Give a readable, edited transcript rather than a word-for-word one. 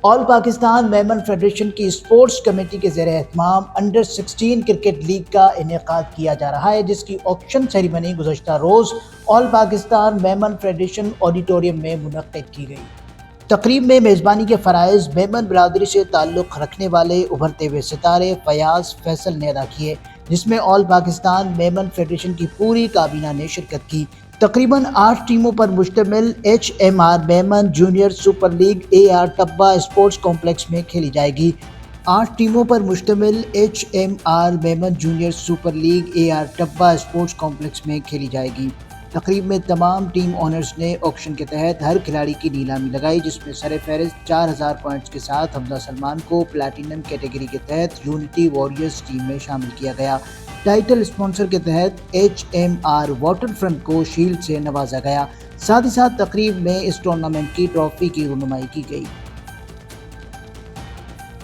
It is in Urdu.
آل پاکستان میمن فیڈریشن کی اسپورٹس کمیٹی کے زیر اہتمام انڈر 16 کرکٹ لیگ کا انعقاد کیا جا رہا ہے، جس کی آکشن سیریمنی گزشتہ روز آل پاکستان میمن فیڈریشن آڈیٹوریم میں منعقد کی گئی۔ تقریب میں میزبانی کے فرائض میمن برادری سے تعلق رکھنے والے ابھرتے ہوئے ستارے فیاض فیصل نے ادا کیے، جس میں آل پاکستان میمن فیڈریشن کی پوری کابینہ نے شرکت کی۔ تقریباً 8 ٹیموں پر مشتمل H M R Memon junior super league A R Tibba sports complex میں کھیلی جائے گی۔ 8 ٹیموں پر مشتمل H M R Memon junior super league A R Tibba sports complex میں کھیلی جائے گی۔ تقریب میں تمام ٹیم اونرز نے آکشن کے تحت ہر کھلاڑی کی نیلامی لگائی، جس میں سر فہرست 4000 پوائنٹس کے ساتھ حمزہ سلمان کو پلاٹینم کیٹیگری کے تحت یونٹی وارریئرز ٹیم میں شامل کیا گیا۔ ٹائٹل اسپانسر کے تحت H M R waterfront کو شیلڈ سے نوازا گیا۔ ساتھ ہی ساتھ تقریب میں اس ٹورنامنٹ کی ٹرافی کی رونمائی کی گئی۔